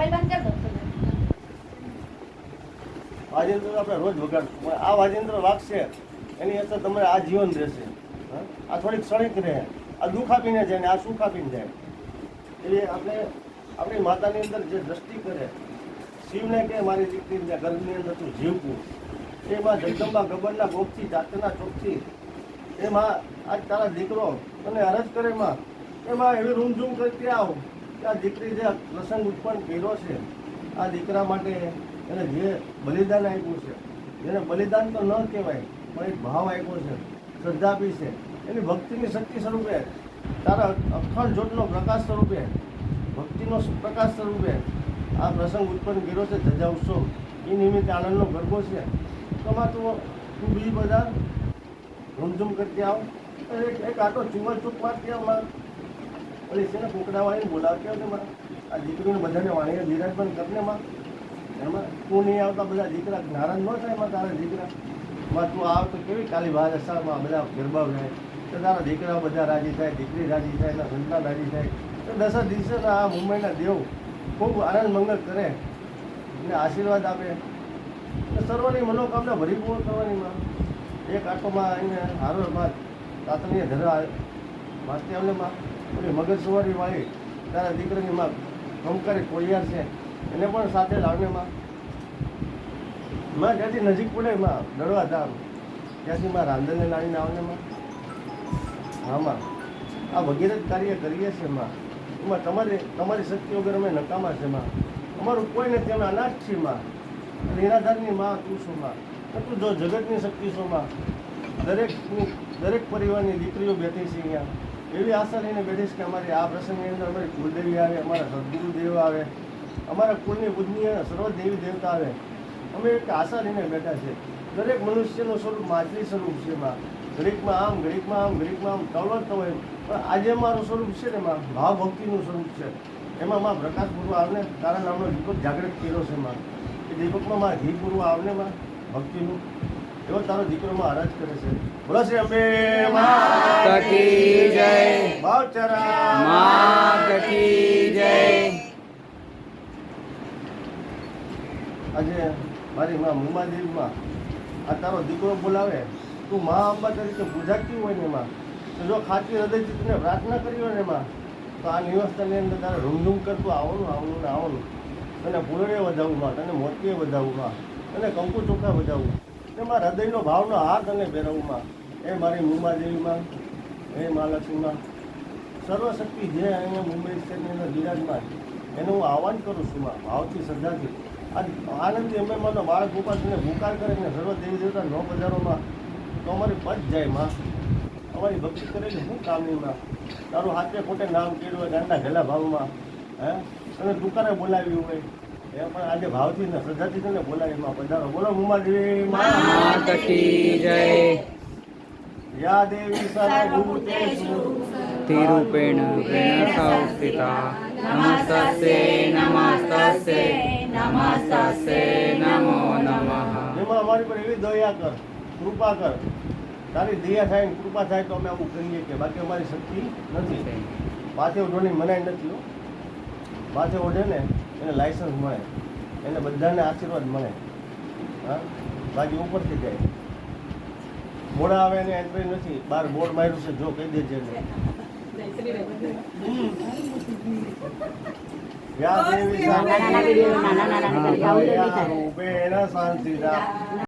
Mobile બંધ કર દો. વાજિંત્ર આપણે રોજ વગાડશું પણ આ વાજિંત્ર વાગશે એની અસર તમારે આ જીવન રહેશે. આ થોડીક ક્ષણિક રહે. આ દુઃખ આપીને જાય ને આ સુખ આપીને જાય. એટલે આપણે આપણી માતાની અંદર જે દ્રષ્ટિ કરે શિવને કે મારી દીકરીને ગર્ભની અંદર તું જીવવું એમાં જગદંબા ગબ્બરના ગોપથી જાતના ચોકથી એમાં આજ તારા દીકરો તને અરજ કરે માં એમાં એવી રૂમઝૂમ કરતી આવ કે આ દીકરી જે પ્રસંગ ઉત્પન્ન કર્યો છે આ દીકરા માટે એને જે બલિદાન આપ્યું છે જેને બલિદાન તો ન કહેવાય પણ એક ભાવ આપ્યો છે શ્રદ્ધા આપી છે એની ભક્તિની શક્તિ સ્વરૂપે તારા અખંડ જ્યોતનો પ્રકાશ સ્વરૂપે ભક્તિનો પ્રકાશ સ્વરૂપે આ પ્રસંગ ઉત્પન્ન કર્યો છે ધજા ઉત્સવ એ નિમિત્તે આનંદનો ગરબો છે તોમાં તું બીજી બધા રૂમઝૂમ કરતી આવ એક આટો ચુંગલ ચૂક મારતી આવ માં ઓલી છે ને કુકડાવાળીને બોલાવતી આવને માં આ દીકરીને બધાને વાણીએ બિરાજમાન કરીને માં એમાં તું નહીં આવતા બધા દીકરા નારાજ ન થાય એમાં તારા દીકરા માં તું આવ તો કેવી કાલી બહાર અસામાં બધા ગરબા રહે તો તારા દીકરા બધા રાજી થાય દીકરી રાજી થાય એના સંતાન રાજી થાય તો 10 દિવસે આ મુંબઈના દેવ ખૂબ આનંદ મંગળ કરે એને આશીર્વાદ આપે સર્વની મનોકામના ભરીપૂર્ણ કરવાની માં એક આટોમાં એને હારોમાં તાતણીએ ધરા વાંચતી આવને માં ઓલી મગજ સુવારી વાળી તારા દીકરાની માં કંકારી કોળિયાર છે એને પણ સાથે લાવને માં જ્યાંથી નજીક પડે માં દડવા ધામ ત્યાંથી માં રાંધણને લાવીને આવને માં હા માં આ વગેરે જ કાર્ય કરીએ છીએ માં એમાં તમારી શક્તિ વગર અમે નકામા છે માં અમારું કોઈ નથી અમે અનાજ છીએ માં નિરાધારની માં તું છું માં તું જો જગતની શક્તિ છો માં દરેક પરિવારની દીકરીઓ બેઠી છે અહીંયા એવી આશા લઈને બેઠી છે કે અમારી આ પ્રસંગની અંદર અમારી કુલદેવી આવે અમારા સદગુરુદેવ આવે અમારા કુળની પૂજનીય સર્વ દેવી દેવતા આવે અમે એક આશા લઈને બેઠા છે દરેક મનુષ્યનું સ્વરૂપ માછલી સ્વરૂપ છે માં ઘડીકમાં આમ ઘડીકમાં આમ ઘડીકમાં આમ કવળતો હોય પણ આજે મારું સ્વરૂપ છે ને માં ભાવ ભક્તિનું સ્વરૂપ છે એમાં માં પ્રકાશ પૂર્વ આવને તારા નામનો દીપક જાગૃત કર્યો છે માં એ દીપકમાં માં ઘી પૂર્વ આવને માં ભક્તિનું એવો તારો દીકરો માં આરાધ કરે છે. બોલો શ્રી અંબે માતા કી જય. ભાવચરા માતા કી જય. આજે મારી માં મુંબાદેવીમાં આ તારો દીકરો બોલાવે તું મા અંબા તરીકે પૂજાતી હોય ને એમાં તો જો ખાતી હૃદયથી તને પ્રાર્થના કરી હોય ને એમાં તો આ નિવસ્થાની અંદર તારે રૂમઝૂમ કરતું આવવાનું ને આવવાનું તને ફૂલડીએ વધાવવું માં તને મોતીએ વધાવવું માં તને કંકુ ચોખા વધાવવું એમાં હૃદયનો ભાવનો હાથ અને પહેરવું માં એ મારી મુંબાદેવીમાં એ મહાલક્ષ્મીમાં સર્વશક્તિ જે અહીંયા મુંબઈ શહેરની અંદર બિરાજમાન એનું હું આહવાન કરું છું માં ભાવથી શ્રદ્ધાથી આનંદથી અમે માનો બાળક ગોપાલને ભૂકાર કરે ને સર્વ દેવી દેવતા ન બજારોમાં તો અમારી પચ જાય માં અમારી ભક્તિ કરેલી શું કામની માં તારું હાથે ખોટે નામ કર્યું હોય ગાંડા ઘેલા ભાવમાં હે અને દુકાને બોલાવ્યું હોય એ પણ આજે ભાવથી ને શ્રદ્ધાથી તને બોલાવી માં પધારો. બોલો મુંબાદેવી માતા કી જય. યા દેવી સર્વભૂતેષુ તિરૂપેણ સંસ્થિતા નમસ્તસ્યૈ નમસ્તસ્યૈ નમસ્તસ્યૈ નમો નમઃ. જેમાં અમારી પર એવી દયા કર કૃપા કર તારી દયા થાય ને કૃપા થાય તો અમે આવું કરીએ કે બાકી અમારી શક્તિ નથી. માથે ઓઢવાની મનાઈ નથી હો. માથે ઓઢે ને એને લાયસન્સ મળે એને બધાને આશીર્વાદ મળે હા બાકી ઉપરથી જાય મોડા આવે એને એન્ટ્રી નથી બહાર બોર્ડ માર્યું છે જો કહી દેજે યા દેવી શાંતિ